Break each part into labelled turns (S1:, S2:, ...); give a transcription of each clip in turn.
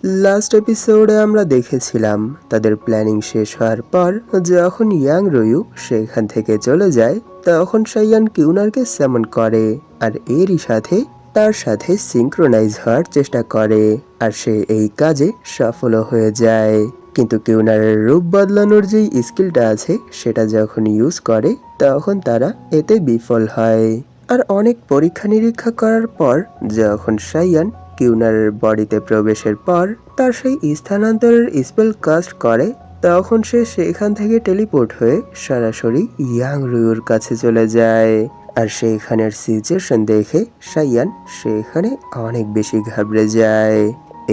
S1: Last এপিসোডে আমরা দেখেছিলাম তাদের প্ল্যানিং শেষ হওয়ার পর যখন ইয়াং রয়ু সেখান থেকে চলে যায় তখন সাইয়ান কিউনারকে সামন করে আর এরই সাথে তার সাথে সিঙ্ক্রোনাইজ হওয়ার চেষ্টা করে আর সে এই কাজে সফল হয়ে যায়। কিন্তু কিউনারের রূপ বদলানোর যেই স্কিলটা আছে সেটা যখন ইউজ করে তখন তারা এতে বিফল হয়। আর অনেক পরীক্ষা নিরীক্ষা করার পর যখন সাইয়ান কিউনারের বডিতে প্রবেশের পর তার সেই স্থানান্তরের স্পেল কাস্ট করে তখন সে সেখান থেকে টেলিপোর্ট হয়ে সরাসরি ইয়াং রুয়ুর কাছে চলে যায়। আর সেইখানের সিচুয়েশন দেখে সাইয়ান সেখানে অনেক বেশি ঘাবড়ে যায়।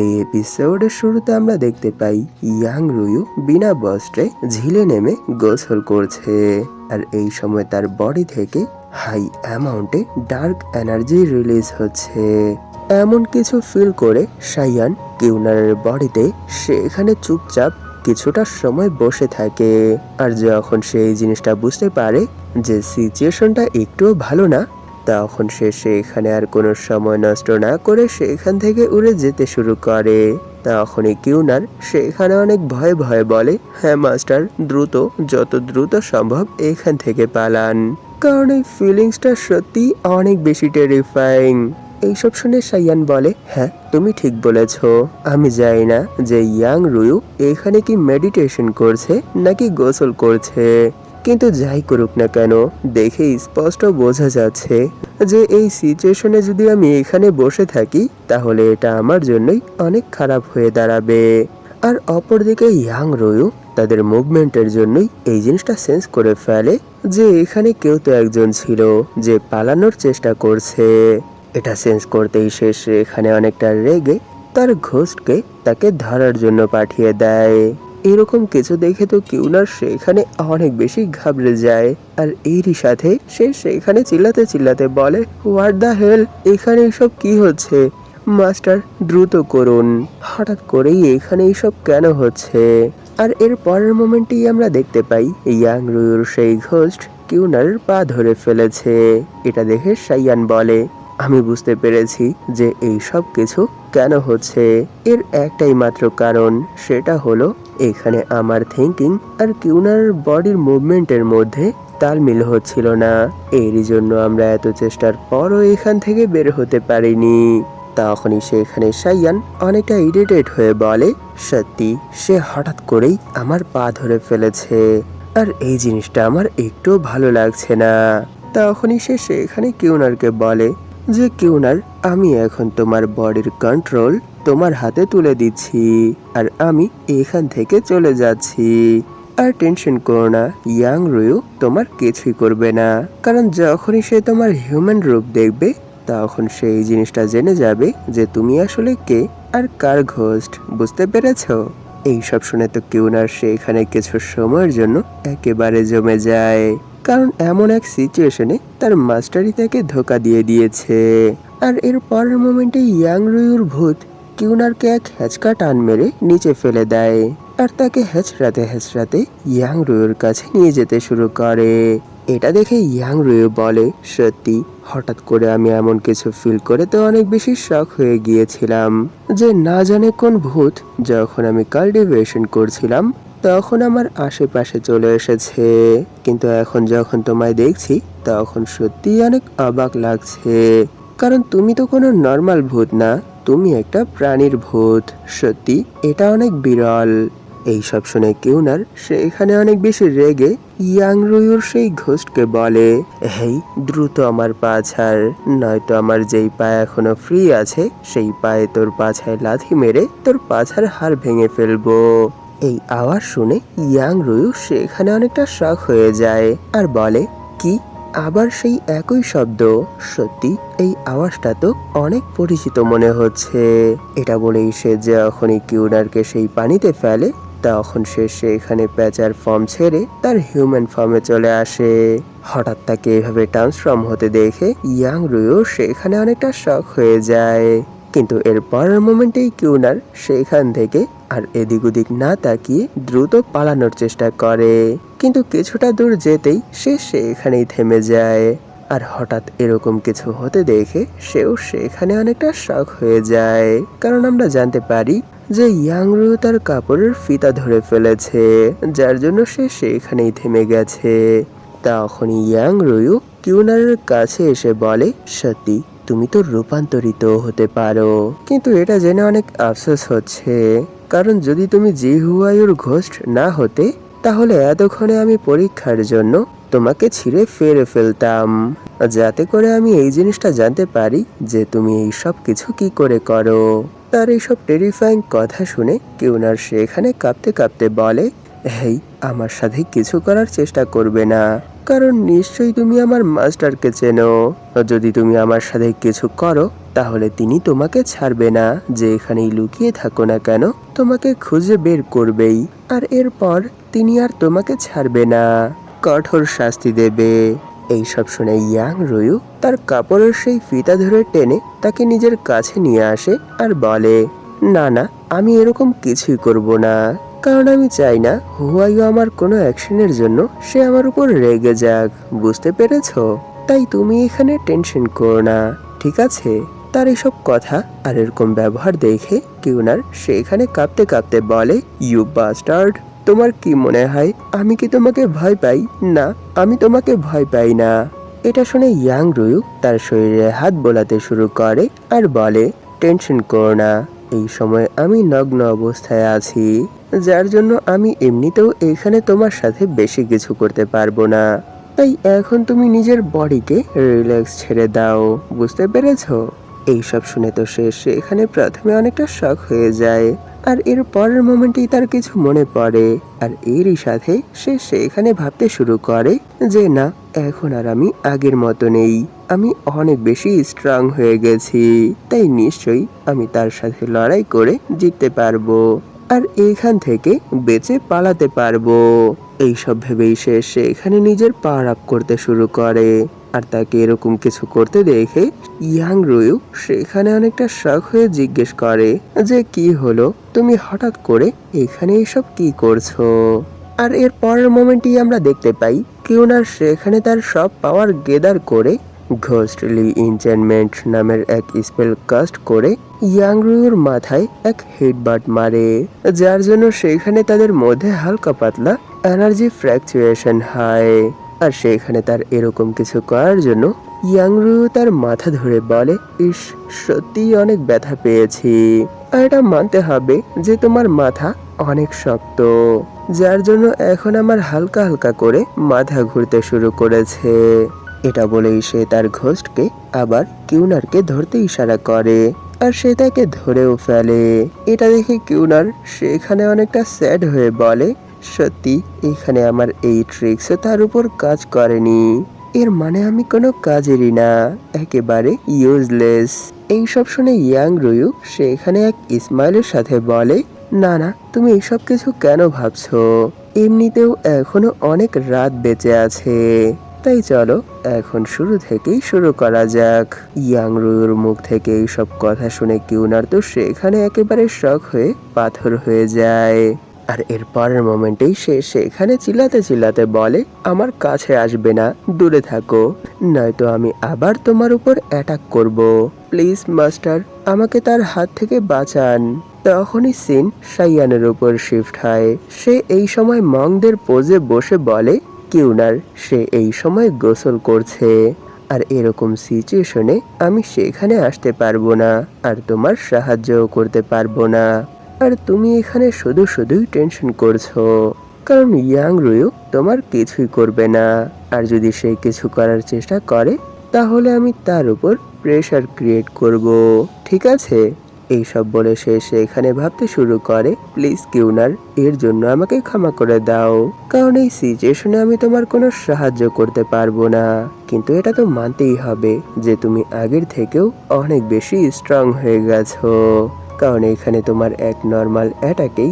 S1: এই এপিসোডের শুরুতে আমরা দেখতে পাই ইয়াং রুয়ু বিনা বস্ত্রে ঝিলে নেমে গোসল করছে আর এই সময় তার বডি থেকে হাই অ্যামাউন্টে ডার্ক এনার্জি রিলিজ হচ্ছে। এমন কিছু ফিল করে সাইয়ান কিউনারের বডিতে সেখানে চুপচাপ কিছুটা সময় বসে থাকে। আর যখন সে এই জিনিসটা বুঝতে পারে যে সিচুয়েশনটা একটুও ভালো না তখন সে সেখানে আর কোনো সময় নষ্ট না করে সেখান থেকে উড়ে যেতে শুরু করে। তখনই কিউনার সেখানে অনেক ভয়ে ভয়ে বলে, হ্যাঁ মাস্টার, দ্রুত, যত দ্রুত সম্ভব এখান থেকে পালান, কারণ এই ফিলিংসটা সত্যি অনেক বেশি টেরিফাইং। এইসব শুনে সাইয়ান বলে, হ্যাঁ তুমি ঠিক বলেছ, আমি জানি না যে ইয়াং রুয়ু এখানে কি মেডিটেশন করছে নাকি গোসল করছে, কিন্তু যাই করুক না কেন দেখে স্পষ্ট বোঝা যাচ্ছে যে এই সিচুয়েশনে যদি আমি এখানে বসে থাকি তাহলে এটা আমার জন্যই অনেক খারাপ হয়ে দাঁড়াবে। আর অপরদিকে ইয়াং রয়ু তাদের মুভমেন্টের জন্যই এই জিনিসটা সেন্স করে ফেলে যে এখানে কেউ তো একজন ছিল যে পালানোর চেষ্টা করছে। এটা সেন্স করতেই সে এখানে অনেকটা রেগে তার ঘোস্টকে তাকে ধরার জন্য পাঠিয়ে দেয়। এরকম কিছু দেখে তো কিউনার সেখানে অনেক বেশি ঘাবড়ে যায় আর এরই সাথে সে সেখানে চিল্লাতে চিল্লাতে বলে, হোয়াট দ্য হেল, এখানে এসব কি হচ্ছে, মাস্টার দ্রুত করুন, হঠাৎ করেই এখানে এইসব কেন হচ্ছে। আর এর পরের মোমেন্টেই আমরা দেখতে পাই ইয়াং রুয়ুর সেই ঘোস্ট কিউনারের পা ধরে ফেলেছে। এটা দেখে সাইয়ান বলে, আমি বুঝতে পেরেছি যে এই সব কিছু কেন হচ্ছে, এর একটাই মাত্র কারণ, সেটা হলো এখানে আমার থিঙ্কিং আর কিউনার বডির মুভমেন্টের মধ্যে তালমিল হচ্ছিল না, এরই জন্য আমরা এত চেষ্টার পরও এখান থেকে বের হতে পারিনি। তখনই সেখানে সাইয়ান অনেকটা ইরিটেট হয়ে বলে, সত্যি সে হঠাৎ করেই আমার পা ধরে ফেলেছে আর এই জিনিসটা আমার একটু ভালো লাগছে না। তখনই সে সেখানে কিউনারকে বলে যে কিউনার, আমি এখন তোমার বডির কন্ট্রোল তোমার হাতে তুলে দিচ্ছি আর আমি এখান থেকে চলে যাচ্ছি। আর টেনশন করো না, ইয়াং রুয়ু তোমার কিছুই করবে না, কারণ যখনই সে তোমার হিউম্যান রূপ দেখবে তখন সে এই জিনিসটা জেনে যাবে যে তুমি আসলে কে আর কার ঘোস্ট, বুঝতে পেরেছ? এইসব শুনে তো কিউনার সেখানে কিছু সময়ের জন্য একেবারে জমে যায়, কারণ এমন এক সিচুয়েশনে তার মাস্টারই তাকে ধোকা দিয়ে দিয়েছে। আর এর পরের মোমেন্টে ইয়াং রুয়ুর ভূত কিউনারকে এক হ্যাচকা টান মেরে নিচে ফেলে দেয় আর তাকে হেঁচড়াতে হেঁচড়াতে ইয়াং রুয়ুর কাছে নিয়ে যেতে শুরু করে। এটা দেখে ইয়াং রুয়ু বলে, সত্যি হঠাৎ করে আমি এমন কিছু ফিল করে তো অনেক বেশি শক হয়ে গিয়েছিলাম যে না জানে কোন ভূত যখন আমি কাল্টিভেশন করছিলাম তখন আমার আশেপাশে চলে এসেছে, কিন্তু এখন যখন তোমায় দেখছি তখন সত্যি অনেক অবাক লাগছে, কারণ তুমি তো কোনো নর্মাল ভূত না, তুমি একটা প্রাণীর ভূত, সত্যি এটা অনেক বিরল। এইসব শুনে কিউনার সেখানে অনেক বেশি রেগে ইয়াং রুয়ুর সেই ঘোস্টকে বলে, হেই দ্রুত আমার পা ছাড়, নয়তো আমার যেই পা এখনো ফ্রি আছে সেই পায়ে তোর পাছায় লাথি মেরে তোর পাছার হাড় ভেঙে ফেলবো। এই আওয়াজ শুনে ইয়াং রুয়ু সেখানে অনেকটা শক হয়ে যায় আর বলে, কি, আবার সেই একই শব্দ, সত্যি এই আওয়াজটা তো অনেক পরিচিত মনে হচ্ছে। এটা বলেই সে যখনই কিউনারকে সেই পানিতে ফেলে তখন সে সেখানে প্যাঁচার ফর্ম ছেড়ে তার হিউম্যান ফর্মে চলে আসে। হঠাৎ তাকে এভাবে ট্রান্সফর্ম হতে দেখে ইয়াং রুয়ু সেখানে অনেকটা শক হয়ে যায়, কিন্তু এর পরের মোমেন্টেই কিউনার সেখান থেকে আর এদিক ওদিক না তাকিয়ে দ্রুত পালানোর চেষ্টা করে, কিন্তু কিছুটা দূর যেতেই সে সেখানেই থেমে যায়। আর হঠাৎ এরকম কিছু হতে দেখে সেও সেখানে অনেকটা শক হয়ে যায়, কারণ আমরা জানতে পারি যে ইয়াংরু তার কাপড়ের ফিতা ধরে ফেলেছে, যার জন্য সে সেখানেই থেমে গেছে। তখনই ইয়াংরু কিউনারের কাছে এসে বলে, সত্যি তুমি তো রূপান্তরিত হতে পারো, কিন্তু এটা জেনে অনেক আফসোস হচ্ছে, কারণ যদি তুমি জি হুয়াইয়ের ঘোস্ট না হতে তাহলে এতক্ষণে আমি পরীক্ষার জন্য তোমাকে ছিঁড়ে ফেলে ফেলতাম, যাতে করে আমি এই জিনিসটা জানতে পারি যে তুমি এই সব কিছু কি করে করো। তার এইসব টেরিফাইং কথা শুনে কিউনার সেখানে কাঁপতে কাঁপতে বলে, হেই, আমার সাথে কিছু করার চেষ্টা করবে না, কারণ নিশ্চয়ই তুমি আমার মাস্টারকে চেনো। যদি তুমি আমার সাথে কিছু করো তাহলে তিনি তোমাকে ছাড়বে না, যে এখানেই লুকিয়ে থাকো না কেন তোমাকে খুঁজে বের করবেই, আর এরপর তিনি আর তোমাকে ছাড়বে না, কঠোর শাস্তি দেবে। এইসব শুনে ইয়াং রুয়ু তার কাপড়ের সেই ফিতা ধরে টেনে তাকে নিজের কাছে নিয়ে আসে আর বলে, না না, আমি এরকম কিছুই করব না, কারণ আমি চাই না হুয়াইও আমার কোনো অ্যাকশনের জন্য সে আমার উপর রেগে যাক, বুঝতে পেরেছো? তাই তুমি এখানে টেনশন করো না, ঠিক আছে? তার এসব কথা আর এরকম ব্যবহার দেখে কিউনার সেখানে কাঁপতে কাঁপতে বলে, ইউ বাস্টার্ড, তোমার কি মনে হয় আমি কি তোমাকে ভয় পাই? না, আমি তোমাকে ভয় পাই না। এটা শুনে ইয়াং রুয়ু তার শরীরে হাত বোলাতে শুরু করে আর বলে, টেনশন করো না, এই সময় আমি নগ্ন অবস্থায় আছি, যার জন্য আমি এমনিতেও এখানে তোমার সাথে বেশি কিছু করতে পারবো না, তাই এখন তুমি নিজের বডিকে রিল্যাক্স ছেড়ে দাও, বুঝতে পেরেছো? এইসব শুনে তো সে সেখানে প্রথমে অনেকটা শক হয়ে যায়, আর এর পরের মোমেন্টেই তার কিছু মনে পড়ে, আর এরই সাথে সে সেখানে ভাবতে শুরু করে যে না, এখন আর আমি আগের মতো নেই, আমি অনেক বেশি স্ট্রং হয়ে গেছি, তাই নিশ্চয়ই আমি তার সাথে লড়াই করে জিততে পারবো, আর এখান থেকে বেঁচে পালাতে পারবো। এইসব ভেবেই সে সেখানে নিজের পাওয়ার আপ করতে শুরু করে, আর তাকে এরকম কিছু করতে দেখে ইয়াং রুয়ু সেখানে অনেকটা শক হয়ে জিজ্ঞেস করে যে কি হলো, তুমি হঠাৎ করে এখানে এসব কি করছো? আর এর পরের মোমেন্টেই আমরা দেখতে পাই কিউনার সেখানে তার সব পাওয়ার গেদার করে ঘোস্টলি এনচ্যান্টমেন্ট নামের এক স্পেল কাস্ট করে ইয়াংরুর মাথায় এক হেডবাট মারে, যার জন্য সেখানে তাদের মধ্যে হালকা পাতলা এনার্জি ফ্র্যাকচুয়েশন হয়। আর সেখানে তার এরকম কিছু করার জন্য ইয়াংরু তার মাথা ধরে বলে, ইস, সত্যিই অনেক ব্যথা পেয়েছি, আর এটা মানতে হবে যে তোমার মাথা অনেক শক্ত, যার জন্য এখন আমার হালকা হালকা করে মাথা ঘুরতে শুরু করেছে। এটা বলেই সে তার ঘোস্টকে আবার কিউনারকে ধরতে ইশারা করে, আর সে তাকে ধরেও ফেলে। এটা দেখে কিউনার সেখানে অনেকটা স্যাড হয়ে বলে, সত্যি এখানে আমার এই ট্রিক্সও তার উপর কাজ করেনি, এর মানে আমি কোনো কাজেরই না, একেবারে ইউজলেস। এইসব শুনে ইয়াং রুয়ু সেখানে এক স্মাইলের সাথে বলে, না না, তুমি এইসব কিছু কেন ভাবছো, এমনিতেও এখনো অনেক রাত বেঁচে আছে, তাই চলো এখন শুরু থেকেই শুরু করা যাক। ইয়াং রুয়ুর মুখ থেকে এইসব কথা শুনে কিউনার তো সেখানে একেবারে শক হয়ে পাথর হয়ে যায়, আর এর পরের মোমেন্টেই সে সেখানে চিল্লাতে চিল্লাতে বলে, আমার কাছে আসবে না, দূরে থাকো, নয়তো আমি আবার তোমার উপর অ্যাটাক করব, প্লিজ মাস্টার, আমাকে তার হাত থেকে বাঁচান। তখনই সিন সাইয়ানের উপর শিফট হয়, সে এই সময় মংদের পোজে বসে বলে, কিউনার, সে এই সময় গোসল করছে, আর এরকম সিচুয়েশনে আমি সেখানে আসতে পারবো না, আর তোমার সাহায্যও করতে পারবো না, আর তুমি এখানে শুধু শুধুই টেনশন করছো, কারণ ইয়াং রুয়ু তোমার কিছুই করবে না, আর যদি সে কিছু করার চেষ্টা করে তাহলে আমি তার উপর প্রেশার ক্রিয়েট করব, ঠিক আছে? এইসব বলে সে সেখানে ভাবতে শুরু করে, প্লিজ কিউনার, এর জন্য আমাকে ক্ষমা করে দাও, কারণ এই সিচুয়েশনে আমি তোমার কোনো সাহায্য করতে পারবো না, কিন্তু এটা তো মানতেই হবে যে তুমি আগের থেকেও অনেক বেশি স্ট্রং হয়ে গেছো, কারণ এখানে তোমার এক নর্মাল অ্যাটাকেই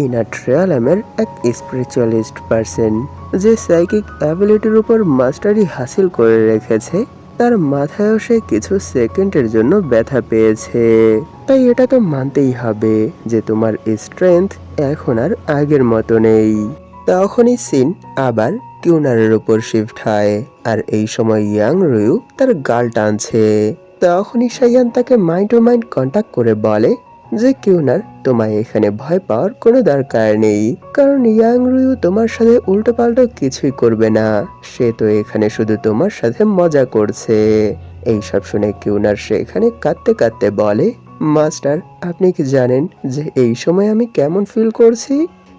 S1: ইনার ট্রেয়ালামের এক স্পিরিচুয়ালিস্ট পার্সন যে সাইকিক অ্যাবিলিটির উপর মাস্টারি হাসিল করে রেখেছে, তার মাথায়ও সে কিছু সেকেন্ডের জন্য ব্যথা পেয়েছে, তাই এটা তো মানতেই হবে যে তোমার স্ট্রেংথ এখন আর আগের মতো নেই। তখনই সিন আবার কিউনারের উপর শিফট হয়, আর এই সময় ইয়াং রুয়ু তার গাল টানছে। তখনই সাইয়ান তাকে মাইন্ড টু মাইন্ড কন্ট্যাক্ট করে বলে, যে কিউনার, তোমায় এখানে ভয় পাওয়ার কোনো দরকার নেই, কারণ ইয়াং রুইও তোমার সাথে উল্টোপাল্টা কিছুই করবে না। সে তো এখানে শুধু তোমার সাথে মজা করছে। এইসব শুনে কিউনার সেখানে কাঁদতে কাঁদতে বলে, মাস্টার, আপনি কি জানেন যে এই সময় আমি কেমন ফিল করছি?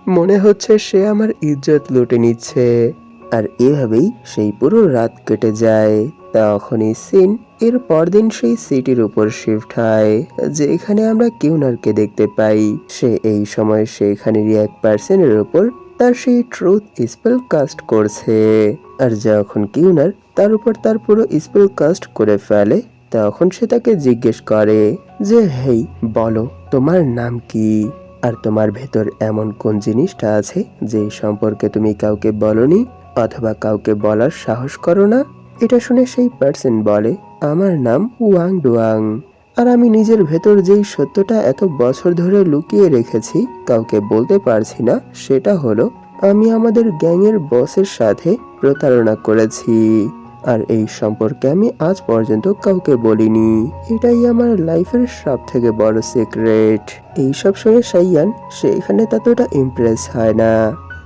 S1: মনে হচ্ছে সে আমার ইজ্জত লুটে নিচ্ছে। আর এভাবেই সেই পুরো রাত কেটে যায়। তখনই সিন এর পরদিন সেই সিটির উপর শিফট হয়, যেখানে আমরা কিউনারকে দেখতে পাই। সে এই সময় সেখানেরই এক পার্সনের উপর তার সেই ট্রুথ স্পেল কাস্ট করছে। আর যখন কিউনার তার উপর তার পুরো স্পেল কাস্ট করে ফেলে, তখন সে তাকে জিজ্ঞেস করে যে, হেই, বলো তোমার নাম কি? আর তোমার ভেতর এমন কোন জিনিসটা আছে যে সম্পর্কে তুমি কাউকে বলনি অথবা কাউকে বলার সাহস করো না? এটা শুনে সেই পার্সন বলে, আমার নাম ওয়াং ডুয়াং। আর আমি নিজের ভেতর যেই সত্যটা এত বছর ধরে লুকিয়ে রেখেছি, কাউকে বলতে পারছি না, সেটা হলো আমি আমাদের গ্যাংয়ের বসের সাথে প্রতারণা করেছি। আর এই সম্পর্কে আমি আজ পর্যন্ত কাউকে বলিনি। এটাই আমার লাইফের সব থেকে বড় সিক্রেট। এইসব শুনে সাইয়ান সেখানে ততটা ইমপ্রেস হয় না।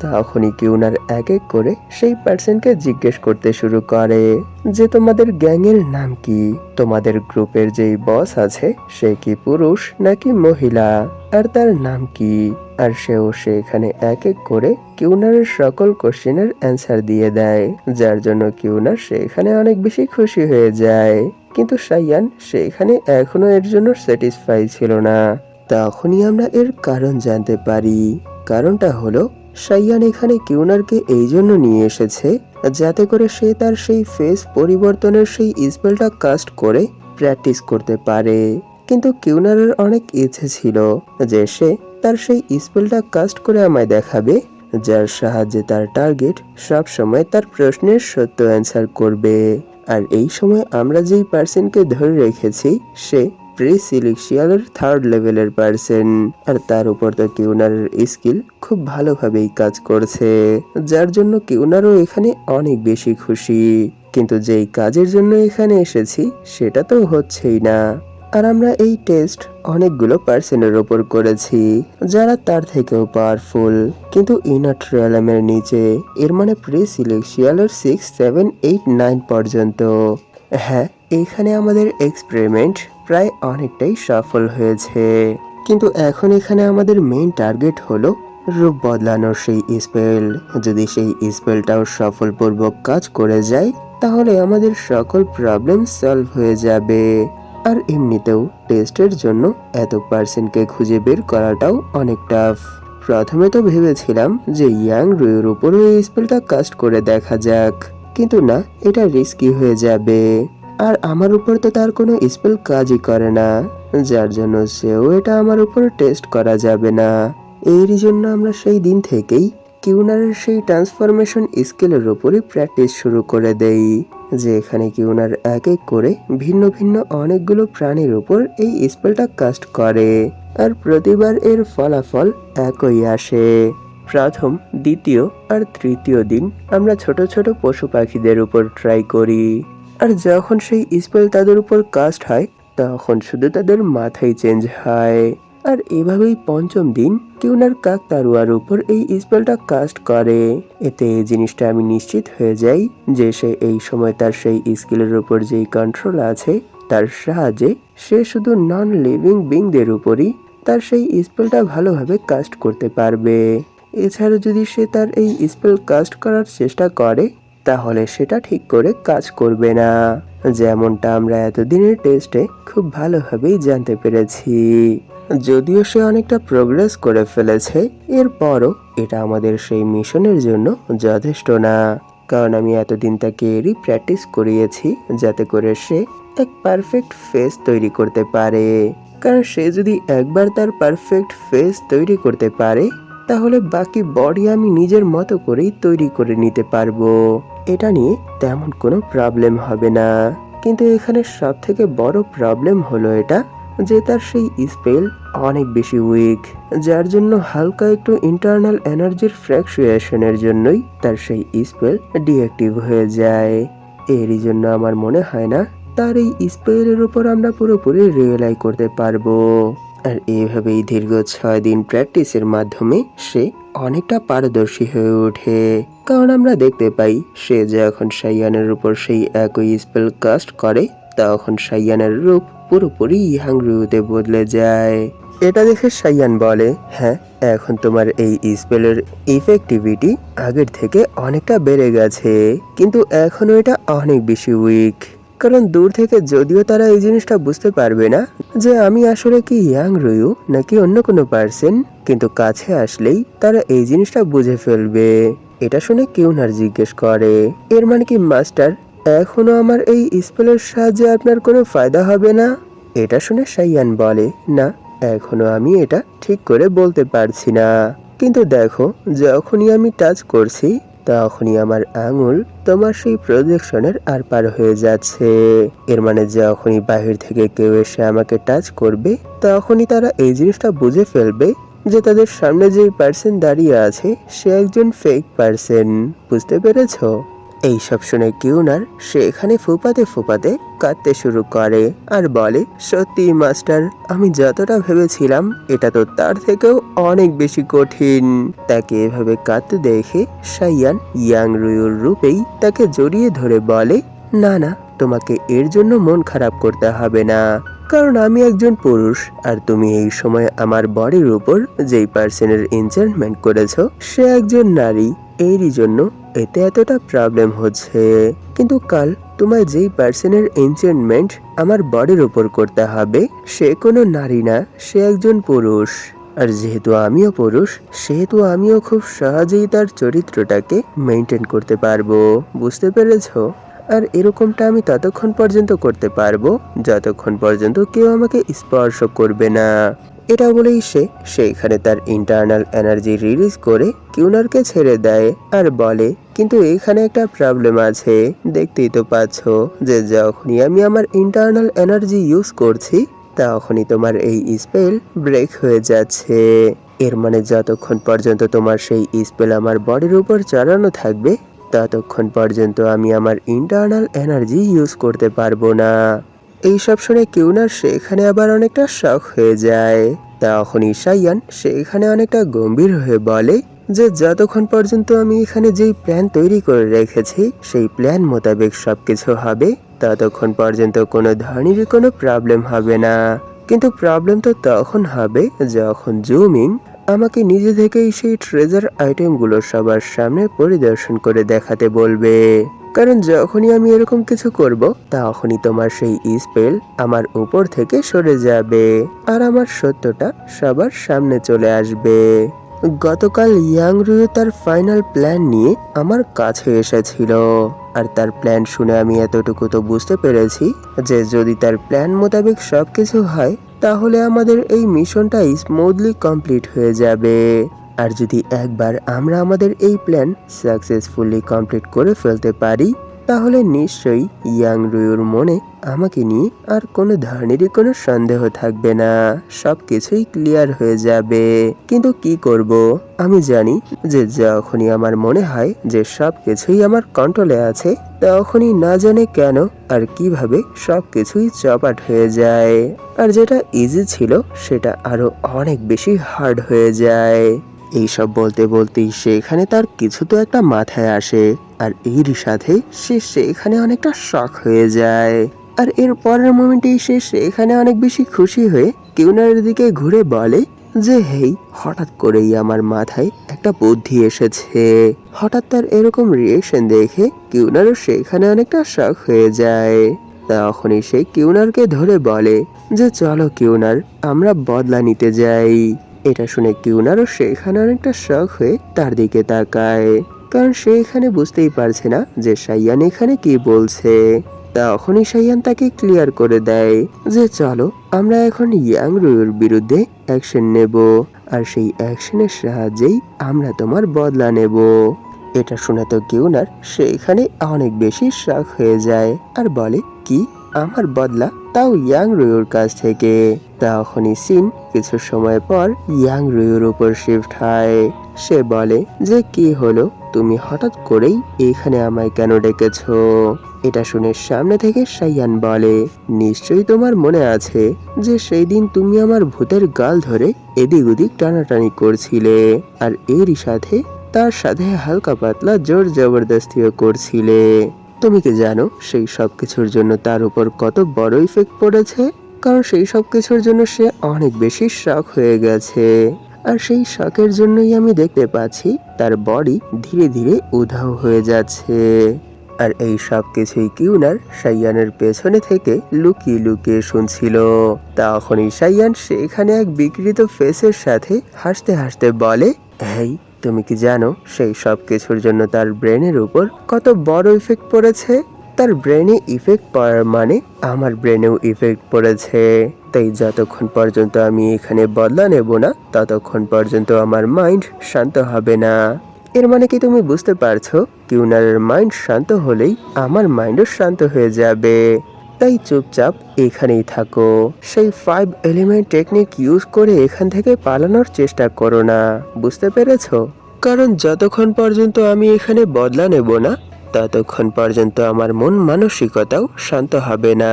S1: তখনই কিউনার এক এক করে সেই পার্সনকে জিজ্ঞেস করতে শুরু করে যে তোমাদের গ্যাংয়ের নাম কি? তোমাদের গ্রুপের যেই বস আছে সে কি পুরুষ নাকি মহিলা? আর তার নাম কি? আর সেও সেখানে এক এক করে কিউনারের সকল কোশ্চেনের অ্যান্সার দিয়ে দেয়, যার জন্য কিউনার সেখানে অনেক বেশি খুশি হয়ে যায়। কিন্তু সাইয়ান সেখানে এখনো এর জন্য স্যাটিসফাই ছিল না। তখনই আমরা এর কারণ জানতে পারি। কারণটা হলো, সাইয়ান এখানে কিউনারকে এই জন্য নিয়ে এসেছে যাতে করে সে তার সেই ফেস পরিবর্তনের সেই স্পেলটা কাস্ট করে প্র্যাকটিস করতে পারে। কিন্তু কিউনারের অনেক ইচ্ছে ছিল যে সে তার সেই স্পেলটা কাস্ট করে আমায় দেখাবে, যার সাহায্যে তার টার্গেট সব সময় তার প্রশ্নের সত্য অ্যান্সার করবে। আর এই সময় আমরা যেই পার্সনকে ধরে রেখেছি সে প্রি সিলেকশিয়ালের 3rd লেভেলের পার্সন। আর তার উপর তো কিউনারের স্কিল খুব ভালোভাবেই কাজ করছে, যার জন্য কিউনারও এখানে অনেক বেশি খুশি। কিন্তু যেই কাজের জন্য এখানে এসেছি সেটা তো হচ্ছেই না। আর আমরা এই টেস্ট অনেকগুলো পার্সনের ওপর করেছি যারা তার থেকেও পাওয়ারফুল, কিন্তু ইনার ট্রায়ালের নিচে, এর মানে প্রি সিলেকশিয়ালের 6, 7, 8, 9 পর্যন্ত। হ্যাঁ, এইখানে আমাদের এক্সপেরিমেন্ট প্রায় অনেকটাই সফল হয়েছে। কিন্তু এখন এখানে আমাদের মেইন টার্গেট হলো রূপ বদলানোর সেই স্পেল। যদি সেই স্পেলটাও সফলপূর্বক কাজ করে যায়, তাহলে আমাদের সকল প্রবলেম সলভ হয়ে যাবে। আর এমনিতেও টেস্টের জন্য এত পার্সেন্টকে খুঁজে বের করাটাও অনেক টাফ। প্রথমে তো ভেবেছিলাম যে ইয়াং রুইয়ের উপরও এই স্পেলটা কাস্ট করে দেখা যাক, কিন্তু না, এটা রিস্কি হয়ে যাবে। আর আমার উপর তো তার কোনো স্পেল কাজই করে না, যার জন্য সেও এটা আমার উপর টেস্ট করা যাবে না। এরই জন্য আমরা সেই দিন থেকেই কিউনারের সেই ট্রান্সফরমেশন স্কিলের উপরই প্র্যাকটিস শুরু করে দেই, যে এখানে কিউনার এক এক করে ভিন্ন ভিন্ন অনেকগুলো প্রাণীর উপর এই স্পেলটা কাস্ট করে। আর প্রতিবার এর ফলাফল একই আসে। প্রথম, দ্বিতীয় আর তৃতীয় দিন আমরা ছোট ছোট পশু পাখিদের উপর ট্রাই করি। আর যখন সেই স্পেল তাদের উপর কাস্ট হয়, তখন শুধু তাদের মাথাই চেঞ্জ হয়। আর এভাবেই পঞ্চম দিন কিউনার কাকতারুয়ার উপর এই স্পেলটা কাস্ট করে। এতে এই জিনিসটা আমি নিশ্চিত হয়ে যাই যে সে এই সময় তার সেই স্কিলের উপর যেই কন্ট্রোল আছে, তার সাহায্যে সে শুধু নন লিভিং বিংদের উপরই তার সেই স্পেলটা ভালোভাবে কাস্ট করতে পারবে। এছাড়া যদি সে তার এই স্পেল কাস্ট করার চেষ্টা করে, তাহলে সেটা ঠিক করে কাজ করবে না, যেমনটা আমরা এতদিনের টেস্টে খুব ভালোভাবেই জানতে পেরেছি। যদিও সে অনেকটা প্রোগ্রেস করে ফেলেছে, এরপরও এটা আমাদের সেই মিশনের জন্য যথেষ্ট না, কারণ আমি এতদিন তাকে এরই প্র্যাকটিস করিয়েছি যাতে করে সে এক পারফেক্ট ফেস তৈরি করতে পারে। কারণ সে যদি একবার তার পারফেক্ট ফেস তৈরি করতে পারে, তাহলে বাকি বডি আমি নিজের মতো করেই তৈরি করে নিতে পারবো। এটা নিয়ে তেমন কোনো প্রবলেম হবে না। কিন্তু এখানে সব থেকে বড় প্রবলেম হলো এটা যে তার সেই স্পেল অনেক বেশি উইক, যার জন্য হালকা একটু ইন্টারনাল এনার্জির ফ্ল্যাকচুয়েশনের জন্যই তার সেই স্পেল ডিঅ্যাক্টিভ হয়ে যায়। এরই জন্য আমার মনে হয় না তার এই স্পেলের উপর আমরা পুরোপুরি রিয়েলাই করতে পারবো। আর এইভাবেই দীর্ঘ 6 দিন প্র্যাকটিসের মাধ্যমে সে অনেকটা পারদর্শী হয়ে ওঠে। কারণ আমরা দেখতে পাই সে যখন সাইয়ানের উপর সেই একই স্পেল কাস্ট করে তখন সাইয়ানের রূপ পুরোপুরি ইয়াংরুতে বদলে যায়। এটা দেখে সাইয়ান বলে, হ্যাঁ, এখন তোমার এই স্পেলের ইফেক্টিভিটি আগের থেকে অনেকটা বেড়ে গেছে, কিন্তু এখনো এটা অনেক বেশি উইক। কারণ দূর থেকে যদিও তারা এই জিনিসটা বুঝতে পারবে না যে আমি আসলে কি ইয়াংরুয়ু নাকি অন্য কোনো পার্সন, কিন্তু কাছে আসলেই তারা এই জিনিসটা বুঝে ফেলবে। এটা শুনে কিউনার জিজ্ঞেস করে, এর মানে কি মাস্টার এখনো আমার এই স্পেলের সাহায্যে আপনার কোনো ফায়দা হবে না? এটা শুনে সাইয়ান বলে, না, এখনো আমি এটা ঠিক করে বলতে পারছি না, কিন্তু দেখো যখনই আমি টাচ করছি তখনই আমার আঙুল তোমার সেই প্রজেকশনের আর পার হয়ে যাচ্ছে। এর মানে যখনই বাহির থেকে কেউ এসে আমাকে টাচ করবে তখনই তারা এই জিনিসটা বুঝে ফেলবে যে তাদের সামনে যে পার্সন দাঁড়িয়ে আছে সে একজন ফেক পার্সন। বুঝতে পেরেছো? এইসব শুনে কিউনার সে এখানে ফুপাতে ফুপাতে কাঁদতে শুরু করে আর বলে, সত্যি মাস্টার, আমি যতটা ভেবেছিলাম এটা তো তার থেকেও অনেক বেশি কঠিন। তাকে এভাবে কাঁদতে দেখে সাইয়ান ইয়াংরুয়ুর রূপেই তাকে জড়িয়ে ধরে বলে, না না, তোমাকে এর জন্য মন খারাপ করতে হবে না, কারণ আমি একজন পুরুষ আর তুমি এই সময় আমার বডির উপর যেই পার্সনের এনচেন্টমেন্ট করেছো সে একজন নারী, এরই জন্য এতে এতটা প্রবলেম হচ্ছে। কিন্তু কাল তোমার যেই পার্সনের এনচেন্টমেন্ট আমার বডির উপর করতে হবে সে কোনো নারী না, সে একজন পুরুষ। আর যেহেতু আমিও পুরুষ সেহেতু আমিও খুব সহজেই তার চরিত্রটাকে মেনটেন করতে পারবো। বুঝতে পেরেছো? আর এরকমটা আমি ততক্ষণ পর্যন্ত করতে পারবো যতক্ষণ পর্যন্ত কেউ আমাকে স্পর্শ করবে না। এটা বলেই সে সেইখানে তার ইন্টারনাল এনার্জি রিলিজ করে কিউনারকে ছেড়ে দেয় আর বলে, কিন্তু এখানে একটা প্রবলেম আছে। দেখতেই তো পাচ্ছ যে যখনই আমি আমার ইন্টারনাল এনার্জি ইউজ করছি তখনই তোমার এই স্পেল ব্রেক হয়ে যাচ্ছে। এর মানে যতক্ষণ পর্যন্ত তোমার সেই স্পেল আমার বডির উপর চালানো থাকবে ততক্ষণ পর্যন্ত আমি আমার ইন্টারনাল এনার্জি ইউজ করতে পারবো না। এইসব শুনে কিউনার সেখানে আবার অনেকটা শক হয়ে যায়। তখনই সাইয়ান সেখানে অনেকটা গম্ভীর হয়ে বলে যে যতক্ষণ পর্যন্ত আমি এখানে যেই প্ল্যান তৈরি করে রেখেছি সেই প্ল্যান মোতাবেক সবকিছু হবে ততক্ষণ পর্যন্ত কোনো ধরনেরই কোনো প্রবলেম হবে না। কিন্তু প্রবলেম তো তখন হবে যখন জুমিং আমাকে নিজে থেকেই সেই ট্রেজার আইটেমগুলো সবার সামনে পরিদর্শন করে দেখাতে বলবে। কারণ যখনই আমি এরকম কিছু করব তখনই তোমার সেই স্পেল আমার উপর থেকে সরে যাবে আর আমার সত্যটা সবার সামনে চলে আসবে। গতকাল ইয়াংরুয়ু তার ফাইনাল প্ল্যান নিয়ে আমার কাছে এসেছিল আর তার প্ল্যান শুনে আমি এতটুকু তো বুঝতে পেরেছি যে যদি তার প্ল্যান মোতাবেক সবকিছু হয় তাহলে আমাদের এই মিশনটা স্মুথলি কমপ্লিট হয়ে যাবে। আর যদি একবার আমরা আমাদের এই প্ল্যান সাকসেসফুলি কমপ্লিট করে ফেলতে পারি তাহলে নিশ্চয়ই ইয়াংরুয়ুর মনে আমাকে নিয়ে আর কোনো ধরনেরই কোনো সন্দেহ থাকবে না, সবকিছুই ক্লিয়ার হয়ে যাবে। কিন্তু কি করব, আমি জানি যে যখনই আমার মনে হয় যে সবকিছুই আমার কন্ট্রোলে আছে তখনই না জানে কেন আর কিভাবে সবকিছুই চপাট হয়ে যায়, আর যেটা ইজি ছিল সেটা আরো অনেক বেশি হার্ড হয়ে যায়। এইসব বলতে বলতেই সেখানে তার কিছু তো একটা মাথায় আসে আর এরই সাথে সে সেখানে অনেকটা শক হয়ে যায়। আর এর পরের মোমেন্টেই সে সেখানে অনেক বেশি খুশি হয়ে কিউনারের দিকে ঘুরে বলে যে হেই, হঠাৎ করেই আমার মাথায় একটা বুদ্ধি এসেছে। হঠাৎ তার এরকম রিয়েকশন দেখে কিউনারও সেখানে অনেকটা শক হয়ে যায়। তখনই সে কিউনারকে ধরে বলে যে চলো কিউনার, আমরা বদলা নিতে যাই। এটা শুনে কিউনারও সেখানে অনেকটা শক হয়ে তার দিকে তাকায়, কারণ সে এখানে বুঝতেই পারছে না যে সাইয়ান এখানে কি বলছে। তখনই সাইয়ান তাকে ক্লিয়ার করে দেয় যে চলো আমরা এখন ইয়াংরুয়ুর বিরুদ্ধে অ্যাকশন নেব আর সেই অ্যাকশনের সাহায্যেই আমরা তোমার বদলা নেব। এটা শুনে তো কিউনার সেখানে অনেক বেশি শক হয়ে যায় আর বলে, কি, আমার বদলা, তাও ইয়াংরুয়ুর কাছ থেকে? তখনই সিন কিছু সময় পর ইয়াংরুয়ুর উপর শিফট হয়। সে বলে যে কি হলো, তুমি হঠাৎ করেই এখানে আমায় কেন ডেকেছো? এটা শুনে সামনে থেকে সাইয়ান বলে, নিশ্চয়ই তোমার মনে আছে যে সেই দিন তুমি আমার ভূতের গাল ধরে এদিক ওদিক টানাটানি করছিলে, আর এরই সাথে তার সাথে হালকা পাতলা জোর জবরদস্তিও করছিলে। তুমি কি জানো সেই সব কিছুর জন্য তার উপর কত বড় ইফেক্ট পড়েছে? কারণ সেই সব কিছুর জন্য সে অনেক বেশি শক হয়ে গেছে, আর সেই শকের জন্যই আমি দেখতে পাচ্ছি তার বডি ধীরে ধীরে উধাও হয়ে যাচ্ছে। আর এই সব কিছুই কিউনার সাইয়ানের পেছনে থেকে লুকিয়ে লুকিয়ে শুনছিল। তখনই সাইয়ান সেখানে এক বিকৃত ফেসের সাথে হাসতে হাসতে বলে, হেই, তুমি কি জানো সেই সব কিছুর জন্য তার ব্রেনের উপর কত বড় ইফেক্ট পড়েছে? তার ব্রেনে ইফেক্ট পড়ার মানে আমার ব্রেনেও ইফেক্ট পড়েছে। তাই যতক্ষণ পর্যন্ত আমি এখানে বদলা নেব না, ততক্ষণ পর্যন্ত আমার মাইন্ড শান্ত হবে না। এর মানে কি তুমি বুঝতে পারছো? কিউনারের মাইন্ড শান্ত হলেই আমার মাইন্ডও শান্ত হয়ে যাবে। তাই চুপচাপ এখানেই থাকো। সেই 5 এলিমেন্ট টেকনিক ইউজ করে এখান থেকে পালানোর চেষ্টা করো না, বুঝতে পেরেছো? কারণ যতক্ষণ পর্যন্ত আমি এখানে বদলা নেব না, ততক্ষণ পর্যন্ত আমার মন মানসিকতাও শান্ত হবে না।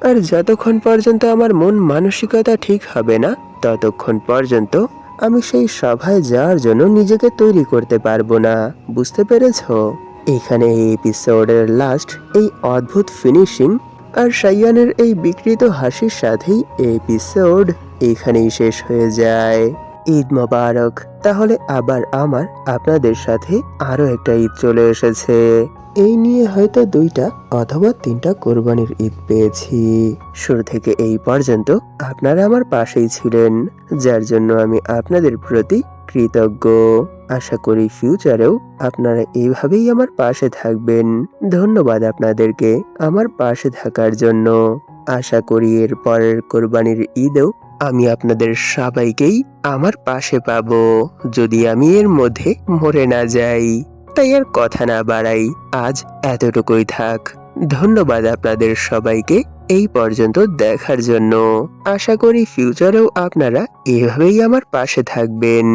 S1: আর যতক্ষণ পর্যন্ত আমার মন মানসিকতা ঠিক হবে না, ততক্ষণ পর্যন্ত আমি সেই সভায় যাওয়ার জন্য নিজেকে তৈরি করতে পারবো না, বুঝতে পেরেছো? এখানে এই এপিসোডের লাস্ট এই অদ্ভুত ফিনিশিং আর সাইয়ানের এই বিকৃত হাসির সাথেই এপিসোড এখানেই শেষ হয়ে যায়। ঈদ মোবারক। তাহলে আবার আমার আপনাদের সাথে আরো একটা ঈদ চলে এসেছে। এই নিয়ে হয়তো 2টা অথবা 3টা কোরবানির ঈদ পেয়েছি। শুরু থেকে এই পর্যন্ত আপনারা আমার পাশেই ছিলেন, যার জন্য আমি আপনাদের প্রতি কৃতজ্ঞ। আশা করি ফিউচারেও আপনারা এইভাবেই আমার পাশে থাকবেন। ধন্যবাদ আপনাদেরকে আমার পাশে থাকার জন্য। আশা করি এর পরের কোরবানির ঈদেও আমি আপনাদের সবাইকেই আমার পাশে পাবো, যদি আমি এর মধ্যে মরে না যাই। তাই আর কথা না বাড়াই, আজ এতটুকুই থাক। ধন্যবাদ আপনাদের সবাইকে এই পর্যন্ত দেখার জন্য। আশা করি ফিউচারেও আপনারা এভাবেই আমার পাশে থাকবেন।